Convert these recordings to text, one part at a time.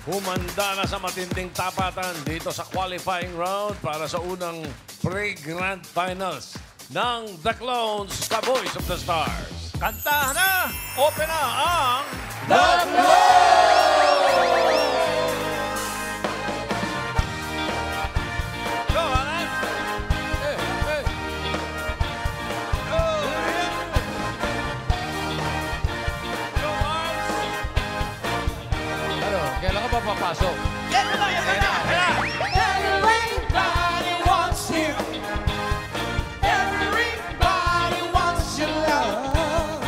humanda na sa matinding tapatan dito sa qualifying round para sa unang pre-grand finals ng The Clones, The Voice of the Stars. Kantahan na! Open na ang The Clones! Go, Alan! Hey, hey! Go! Go, Mars! Ano, kailan ka ba papasok? Yan na! Everybody wants you. Everybody wants your love.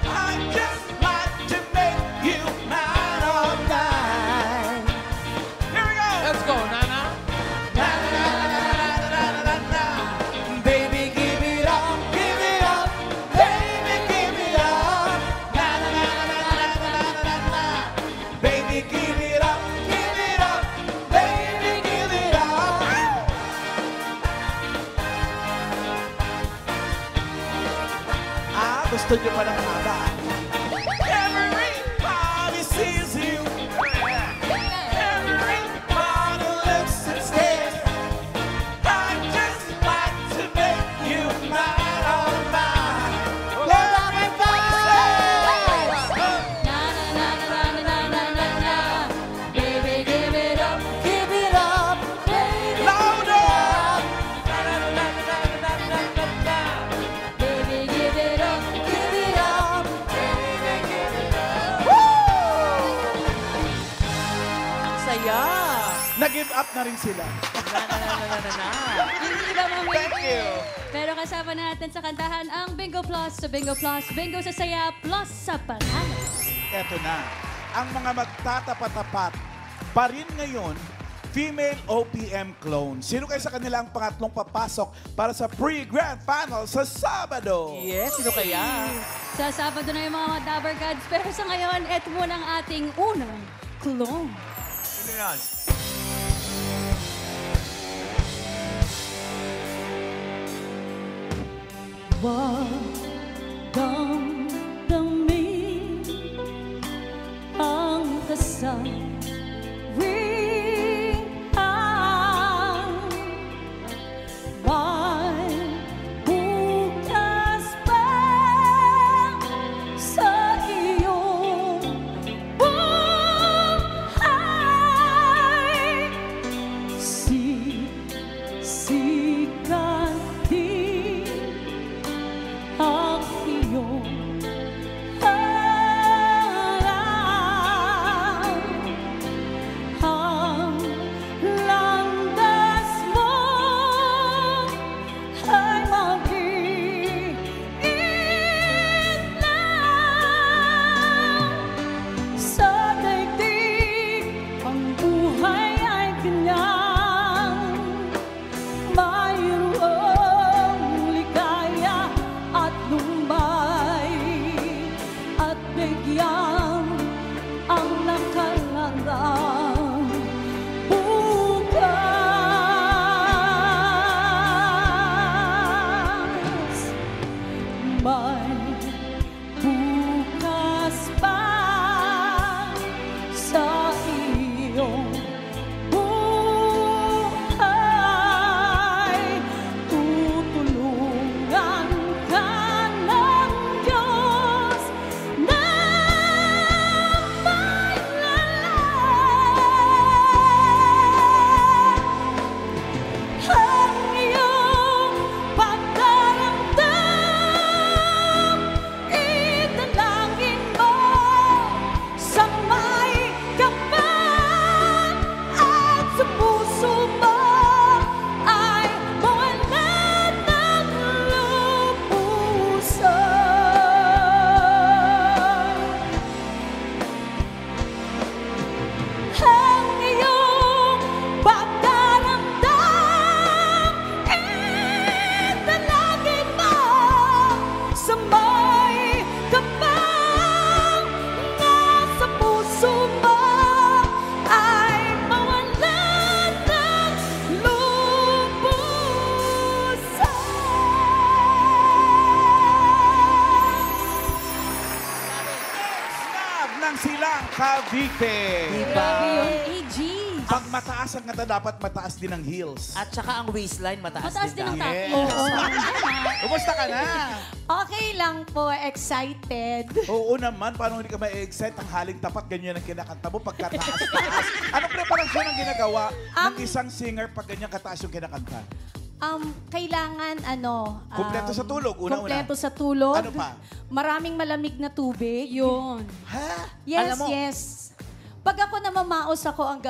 I just like to make you mine all night. Here we go. Let's go, Nana. Na, na, na, na, na, na, na, na. Baby, give it up, give it up. Baby, give it up. Na, na, na, na, na, na, na, na, na. Baby, give it up, give it up. Baby, give it up. Gusto niyo pa ng haba. Everybody sees you. Everybody looks and stares. I just like to make you mine, all mine. Let me Baby, give it up, baby. louder. Baby, give it up, Saya. Nag-give up na rin sila. Hindi ba, Mami? Thank you. Pero kasama natin sa kantahan ang Bingo Plus sa Bingo Plus. Bingo sa saya, plus sa panalo. Eto na. Ang mga magtatapat-tapat pa rin ngayon, female OPM clone. Sino kayo sa kanila ang pangatlong papasok para sa pre-grand final sa Sabado? Yes, sino kaya? Sa Sabado na yung mga Dabber Gods. Pero sa ngayon, eto muna ang ating unang clone. Sino yan? Wag damdamin ang kasawian. May bukas pa sa iyong buhay. Sisikat din ang iyong harap. Ang landas mo ay mag-iit lang. Sa daigdig ang buhay ay kanyang mayroong ligaya at lumbay at bigyan ang nakalangang bukas. May bukas pa sa iyong buhay. Tutulungan ka ng Diyos na may lalang. Ang iyong pagdaramdam, italangin mo sa may kapal at sa puso mo ay mawala ng lubusan. Ang iyong pagdaramdam, italangin mo sa may kapal na sa puso mo ay mawala ng lubusan. Snap ng silang Cavite. Diba? Grabe yun. mataas ang kanta, dapat mataas din ang heels. At saka ang waistline, mataas, Mataas din ang dapat. tatlo. Kumusta ka na? Okay lang po, excited. Oo naman, paano hindi ka ma-excite? Ang haling tapat, ganyan ang kinakanta mo pagkataas-taas. Anong preparasyon ang ginagawa ng isang singer pag ganyan kataas yung kinakanta? Kailangan Kumpleto sa tulog, una-una. Kumpleto sa tulog. Ano pa? Maraming malamig na tubig. Yun. Ha? Yes, Alam mo- yes. Pag ako namamaos ako ang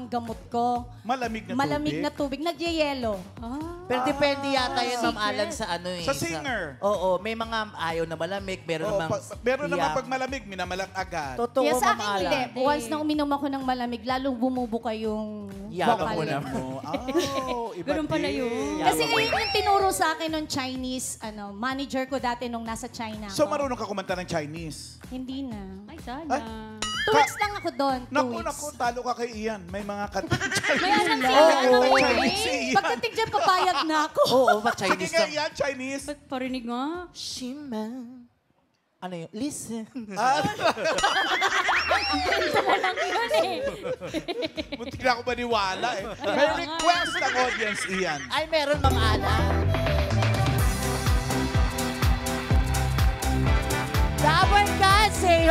gamot ko. Malamig na Malamig tubig? na tubig. Nagyayelo. Pero depende yata yun, Ma'am Secret. Alan, sa ano eh. Sa singer. Oo, may mga ayaw na malamig, meron Oo, namang... meron naman Yeah. pag malamig, minamalat agad. Totoo, Yes, sa Ma'am akin hindi. Alan. Once na uminom ako ng malamig, lalong bumubuka yung Yeah, vocal. mo na. Iba Ganun pala din. yun. Kasi ayun yung tinuro sa akin ng Chinese manager ko dati nung nasa China So ako. marunong ka kumanta ng Chinese? Hindi na. Ay, sana. Ay. 2 weeks lang ako doon. 2 Naku, weeks. naku, talo ka kay Ian. May mga kanta ng Chinese. May alam siya. Oo, Ano, Chinese si Ian. Pagdating dyan, papayag na ako. Oo, ba Sige Chinese nga lang. Ian, Chinese. Ba't parinig nga? Shima. Ano yun? Listen. Ah, Ito mo lang yun eh. Muntik na ako maniwala eh. May request ng audience, Ian. Ay, meron, Ma'am Alan. Dapat kasi,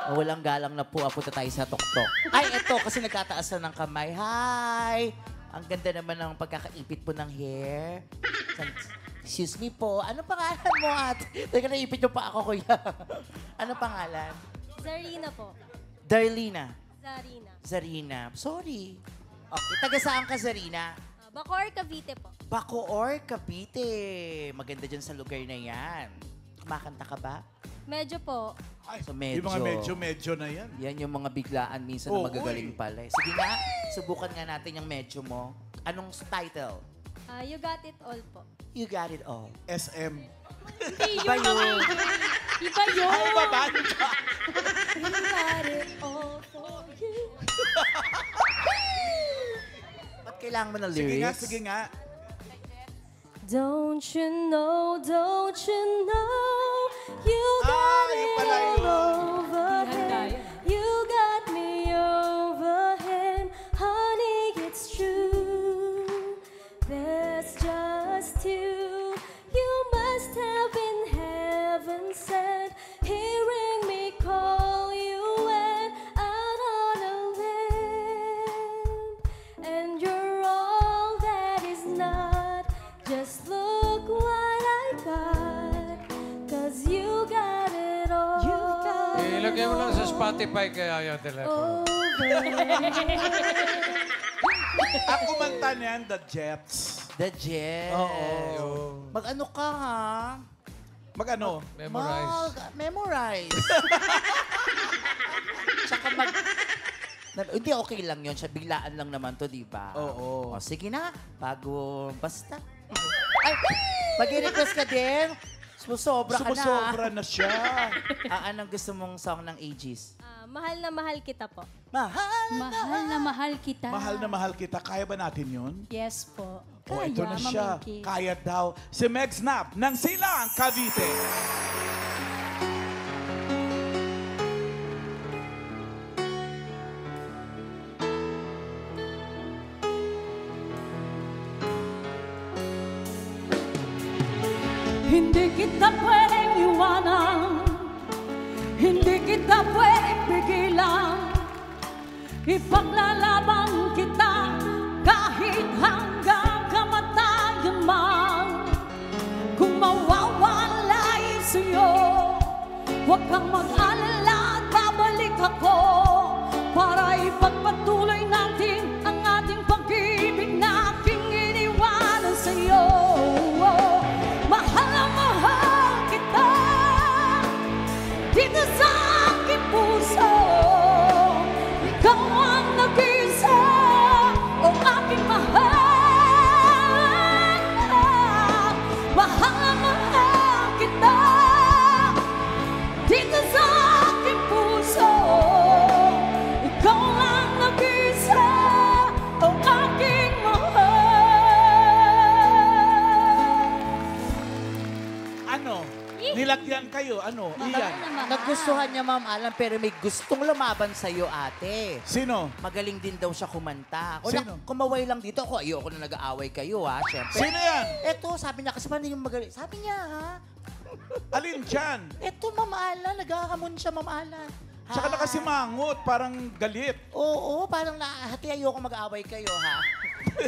walang galang na po, punta tayo sa tuktok. Ay, eto, kasi nagtataas na ng kamay. Hi! Ang ganda naman ng pagkakaipit po ng hair. Excuse me po, ano pangalan mo, ate? Teka, naipit niyo pa ako, kuya. Ano pangalan? Zarina po. Darlina. Zarina. Zarina. Sorry. Okay, taga saan ka, Zarina? Bacoor, Cavite po. Bacoor, Cavite. Maganda dyan sa lugar na yan. Kumakanta ka ba? Medyo po. Ay, So, medyo. yung mga medyo na yan. Yan yung mga biglaan minsan Oo, na magagaling pala. Eh. Sige nga, subukan nga natin yung medyo mo. Anong title? You got it all po. You got it all. SM. Iba yun. Iba yun. Ay, baba. You got it all for you. Ba't kailangan mo ng Sige nga, lyrics? sige nga. Don't you know, you got yun it pala all yun. over Handa him. yun. You got me over him. Honey, it's true. There's just you. You must have been heaven sent, hearing me call you when out on a limb. And you're all that is not. Just look what I got, 'cause you got it all. You got Ilagay mo lang sa Spotify kaya yung telepono. Ang kumanta niyan, The Jets. The Jet. Oo. Mag-ano ka, ha? Mag-ano? Memorize. Memorize. Tsaka hindi, okay lang yun. Siya, biglaan lang naman to, di ba? Oo. O, sige na. Bago, basta. Ay, mag-request ka din. Sumusobra ka na. Sumusobra na siya. Anong gusto mong song ng Aegis? mahal na mahal kita po. Mahal. Mahal na mahal kita. Mahal na mahal kita. Kaya ba natin yun? Yes po. O, ito na siya. mamingki. Kaya daw. Si Meg Snap ng Silang Cavite. Hindi kita pwedeng iwanan, hindi kita pwedeng pigilan. Ipaglalaban kita kahit hanggang kamatayan man. Kung mawawalay sa'yo, huwag kang mag-alala, babalik ako para ipagpatuloy natin ang ating pag-ibig na aking iniwanan sa'yo. Mahal na mahal kita dito sa aking puso. Ikaw ang nag-isa, o aking mahal. Mahal na mahal kita dito sa aking puso. Ikaw ang nag-isa, o aking mahal. Ano? Nilagyan kayo sa'yo? Ano? Mahal Iyan. na mahal. Nagustuhan niya, Ma'am Alan, pero may gustong lumaban sa'yo, ate. Sino? Magaling din daw siya kumanta. Sino? Kumaway lang dito. Ako, ayoko na nag-aaway kayo, ha? Siyempre. Sino yan? Eto, sabi niya, kasi paano yung magaling? Sabi niya, ha? Alin dyan? Eto, Ma'am Alan. Naghahamon siya, Ma'am Alan. Tsaka Ha? nakasimangot, parang galit. Oo, parang nahati ayoko mag-aaway kayo, ha?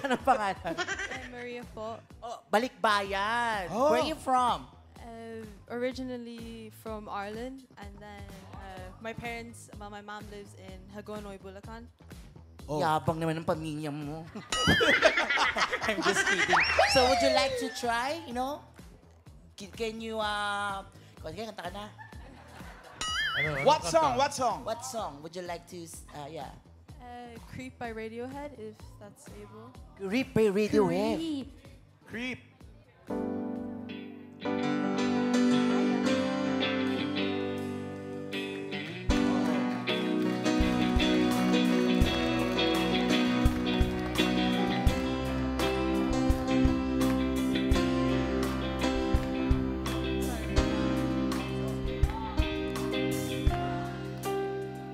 Anong pangalan? I'm Maria po. Oh, Balikbayan. Oh. Where are you from? Originally from Ireland, and then my parents, my mom lives in Hagonoy, Bulacan. Oh. Yabang naman ng pamilya mo. I'm just kidding. So, would you like to try, you know? Can you, kanta ka na? What song? What song? What song would you like to, yeah. Creep by Radiohead, if that's able. Rip by Radiohead. Creep. Creep.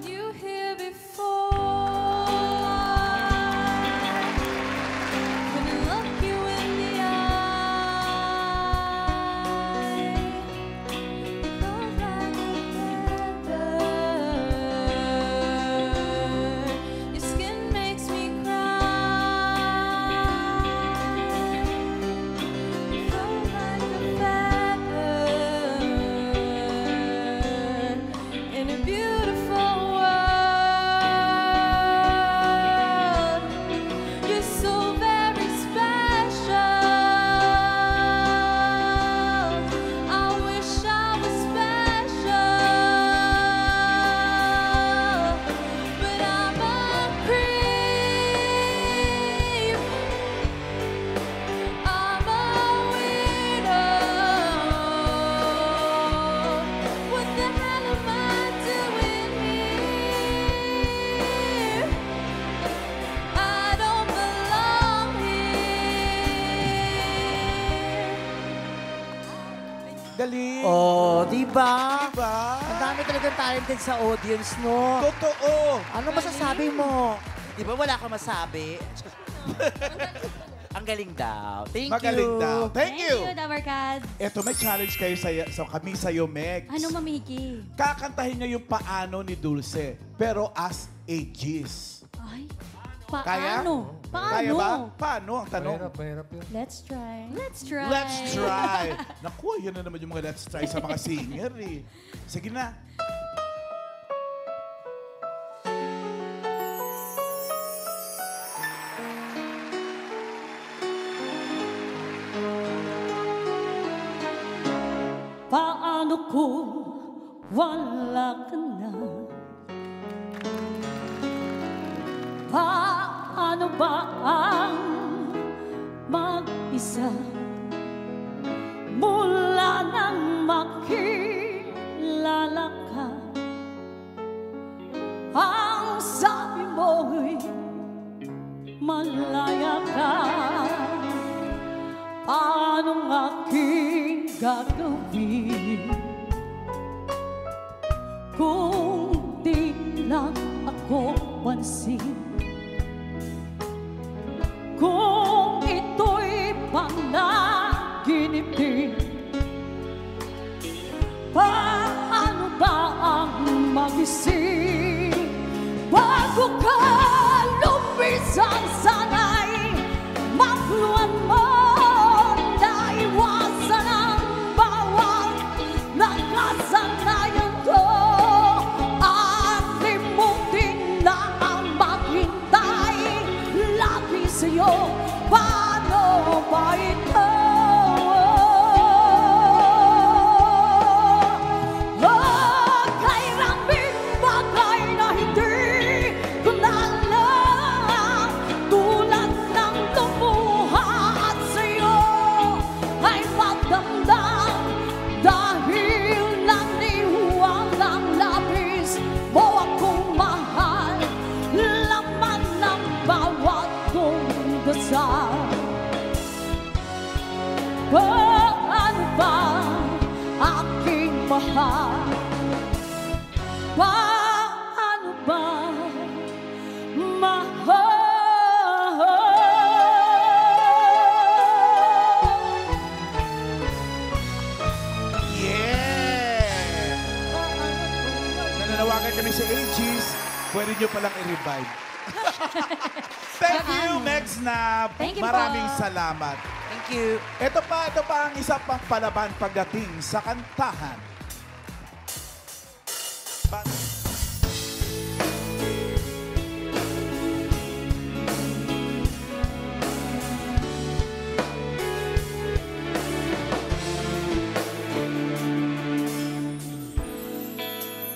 You here before. When I look you in the eye, it goes like a feather. Your skin makes me cry. It goes like a feather in a beautiful world. You're so very special. I wish I was special, but I'm a creep. I'm a weirdo. What the hell am I doing here? I don't belong here. Galing. Oh, di ba? Diba? Ang dami talagang talented sa audience, no? Totoo. Ano masasabi mo? Di ba wala ka masabi? Ang galing daw. Thank Magaling you. daw. Thank you. Dabarkad. Eto, may challenge kayo sa kami sa'yo, Megs. Ano, Mamiki? Kakantahin niya yung paano ni Dulce, pero as a G's. Ay, Kaya? paano? Paano? Kaya ba? Paano ang tanong? Mahirap yun. Let's try. Let's try. Let's try. Naku, yan na naman yung mga let's try sa mga singer eh. Sige na. Paano kung wala ka na? Paano ba ang mag-isa? Mula nang makilala ka, ang sabi mo'y malaya ka. Paanong aking gagawin kung di lang ako pansin? Kung ito'y panaginipin, paano ba ang magising bago ka lumisan? Sana'y makluan mo na iwasan ang bawat nakasanayan ko, at limutin na ang maghintay lagi sa'yo. Paano ba ito? Kailangan ba paano ba Yeah! Nananawagan kami sa AGs, pwede nyo palang i-revive. Thank you, Megsnap. Thank you Maraming po. salamat. Thank you. Ito pa ang isa pang palaban pagdating sa kantahan.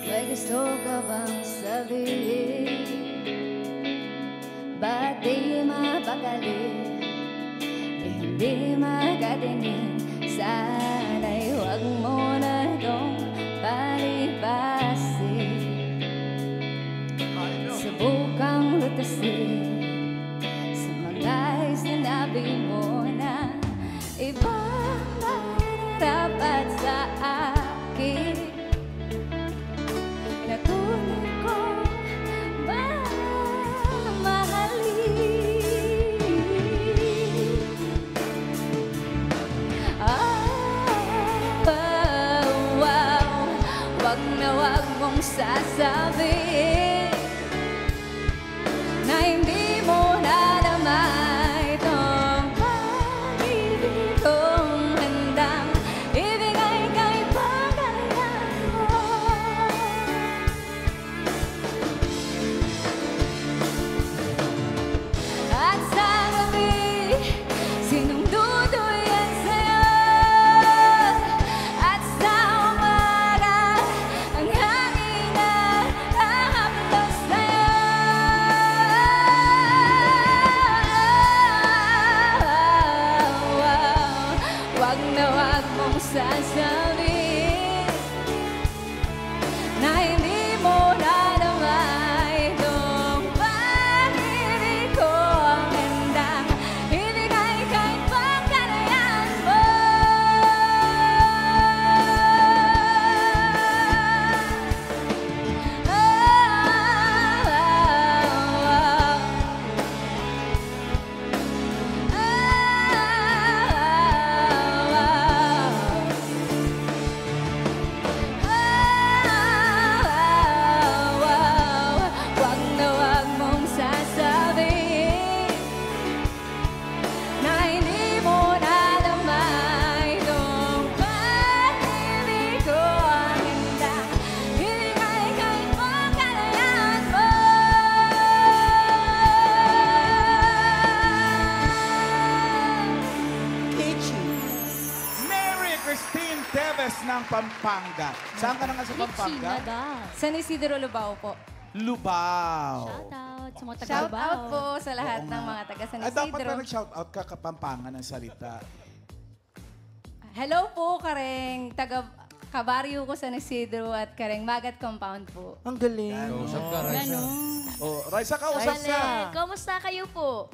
May gusto ka bang sabihin? Ba't di mapakali? Hindi makatinig. Sana'y huwag mo na itong palipasin. Subukang lutasin sa mga sinabi mo na ibang dapat sa akin. Natunay ko wag mong sasabihin na hindi mo nadamay itong pag-ibig kong handang ibigay kay pagkalayan mo. At sa gabi, sinong duduyan sa'yo? At sa umaga, ang hangin na hahablos sa'yo. Wag na wag mong sasabihin na hindi mo nadamay itong pag-ibig ko ang handang ibigay kahit pagkalayan mo. Wag na wag mong sasabihin na hindi mo nadamay itong pag-ibig ko ang handang ibigay kahit pagkalayan mo. Mary Christine Teves ng Pampanga. Saan ka na nga sa Pampanga? San Isidro, Lubao po. Lubao. Shoutout sa mga taga Shout Lubao. out po sa lahat ng mga taga San Dapat Isidro. na nag-shoutout ka Kapampangan ng salita. Hello po, kareng taga Kabaryo ko San Isidro at kareng Magat Compound po. Ang galing. Kausap ka, Raisa. Oh, Raisa, kausap ka. Kamusta kayo po?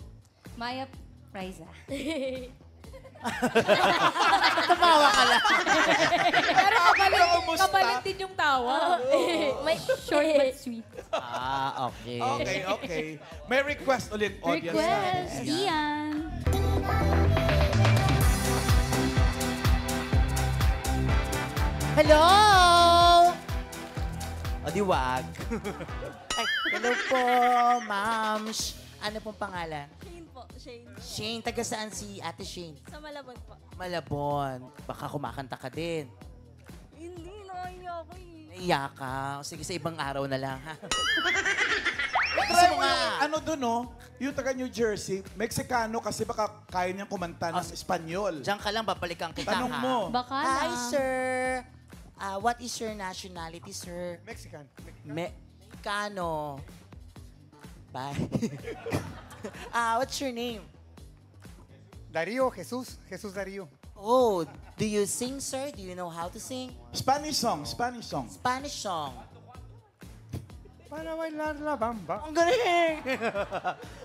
Maya Priza. Tumawa ka lang. Pero Kamusta? kapalit din yung tawa. May short but sweet. Ah, okay. Okay. May request ulit, audience. Request, natin. Ian. Hello! O di wag. Ay, hello po, ma'am. Ano pong pangalan? Shane po, Shane. Shane, taga saan si Ate Shane? Sa Malabon po. Malabon. Baka kumakanta ka din. Hindi, naiya ako eh. Naiya ka. O sige, sa ibang araw na lang, ha? Try mo mo nga. yung, ano dun, no? Yung taga New Jersey, Mexicano kasi baka kaya niyang kumanta ng Oh, Espanyol. Diyan ka lang, babalikan kita, Tanong ha? mo. Baka Hi, na. sir. What is your nationality, sir? Mexican. Mexicano. Bye. What's your name? Darío, Jesús Darío. Oh, do you sing, sir? Do you know how to sing? Spanish song. Spanish song. Para bailar la bamba. Ang galing!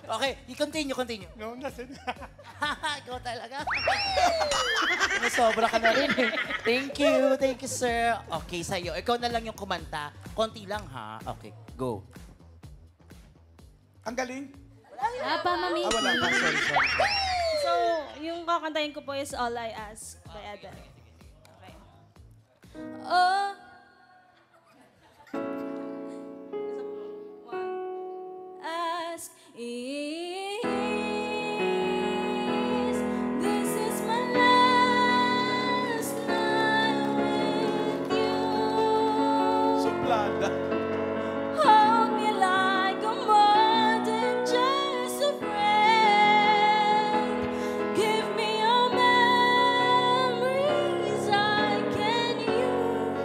Okay, you continue. No, nasin. Ikaw talaga. Sobra ka na rin eh. Thank you, sir. Okay, sa'yo. Ikaw na lang yung kumanta. Konti lang, ha? Okay, go. Ang galing. Mami. Wala pa. Sorry. So, yung kakantahin ko po is All I Ask by Adele. Okay. Oh. Ask is this is my last night with you. Suplada. Hold me like I'm more than just a friend. Give me your memories I can use.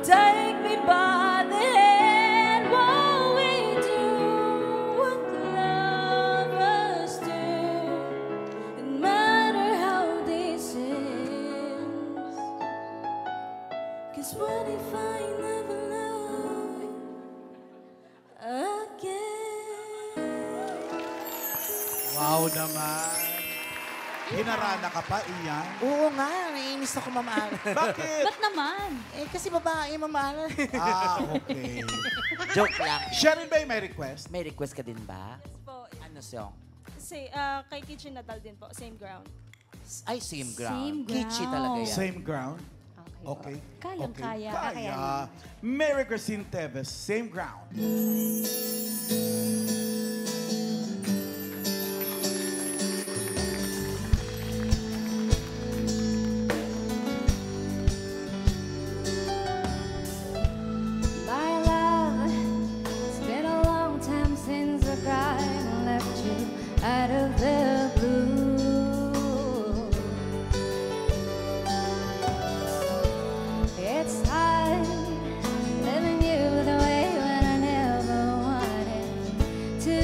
Take me by the hand while we do what lovers do. No matter how this ends. 'Cause what if I never love again? Wow naman. Hinarana ka pa, Ian. Oo nga, naiinis ako mamahal. Bakit? Ba't naman? Kasi babae, mamahal. Okay. Joke lang. Sharon Bay, may request? May request ka din ba? Po, Ano song? kay Kitchen Natal din po, same ground. Ay, same ground. Same Kitschy ground. talaga yan. Same ground? Okay. Kayang-kaya. Kaya. Mary Christine Teves, same ground. My love, it's been a long time since I cried and left you out of the blue. It's hard living you the way when I never wanted to.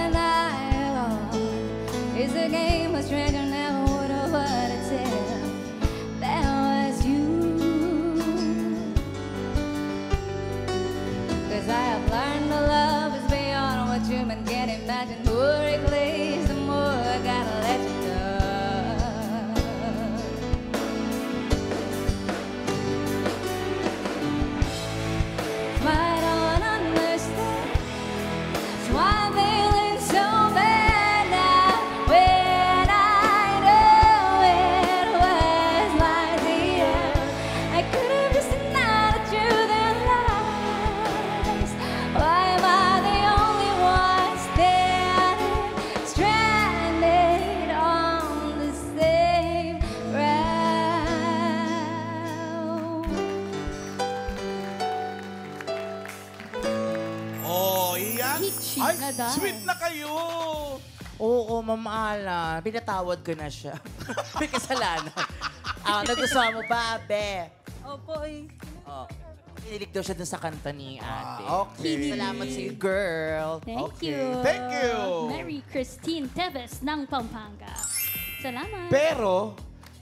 Self-denial is a game a stranger never would have wanted to. That was you. 'Cause I have learned the love is beyond what human can imagine. The more it glaze, the more I gotta let you go. I don't understand why I'm feeling so bad now when I know it was like the end. I could have just denied the truth and lies. Why am I the only one standing stranded on the same ground? Oh, Ian. Kitschy Ay, Nadal. sweet na kayo. Oo, mamala. Pinatawad ko na siya. May kasalanan. Nagustuhan mo ba, Abe? Opo, Oh, pinilig daw siya dun sa kanta ni ate. Okay. Salamat sa'yo, girl. Thank Okay. you. Thank you. Mary Christine Teves ng Pampanga. Salamat. Pero,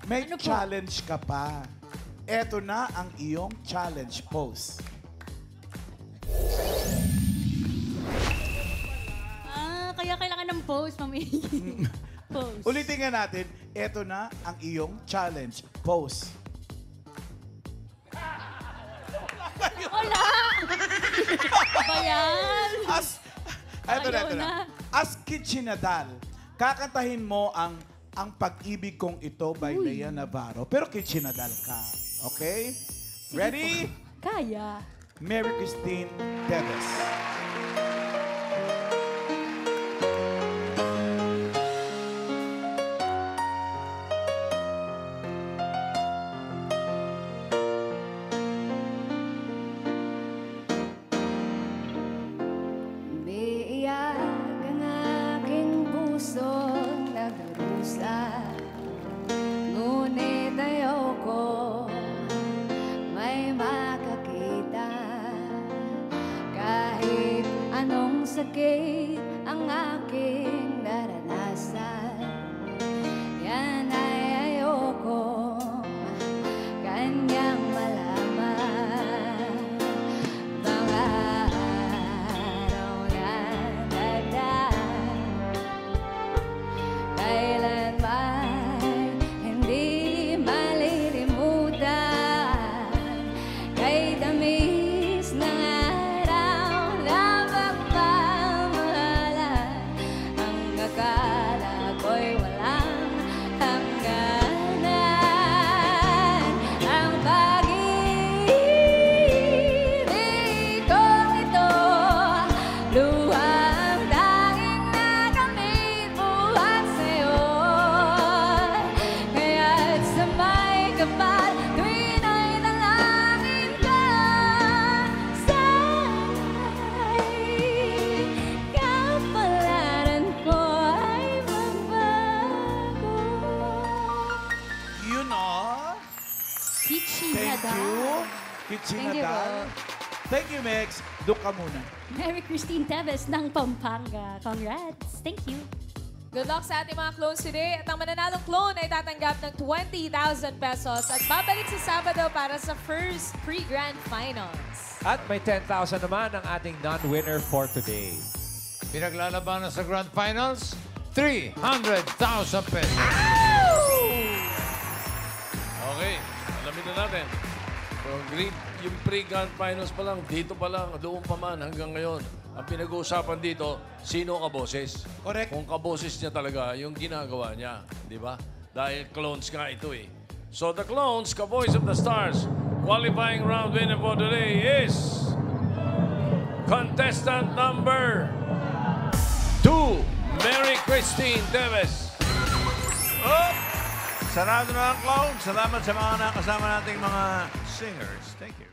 may Ano po? challenge ka pa. Eto na ang iyong challenge pose. Kaya kailangan ng pose, Mami. Pose. Ulitin nga natin, eto na ang iyong challenge pose. Wala! Ba yan? Eto na, Ayaw eto na. na. As Kitchinadal, kakantahin mo ang Pag-ibig Kong Ito by Lea Navarro. Pero Kitchinadal ka. Okay? Ready? Kaya. Mary Christine Teves. Biyak ang aking puso nagdurusa. Ngunit ayoko may makakita. Kahit anong sakit ang aking naranasan, yan ay ayoko kanyang malaman. Mga araw na dagdag, kailan Thank you po. Thank you, Mex. Doon ka muna. Mary Christine Teves ng Pampanga. Congrats. Thank you. Good luck sa ating mga clones today. At ang mananalong clone ay tatanggap ng 20,000 pesos at babalik sa Sabado para sa first pre-grand finals. At may 10,000 naman ang ating non-winner for today. Pinaglalabanan sa Grand Finals, 300,000 pesos. Okay, alamin na natin. Yung pre-grand finals pa lang, dito pa lang, doon pa man hanggang ngayon. Ang pinag-uusapan dito, sino kaboses? Correct. Kung kaboses niya talaga, yung ginagawa niya. Di ba? Dahil clones nga ito eh. So the clones, ka-Voice of the Stars, qualifying round winner for today is contestant number 2, Mary Christine Teves. Oh! Sarado na ang clown. Salamat sa mga nakasama nating mga singers. Thank you.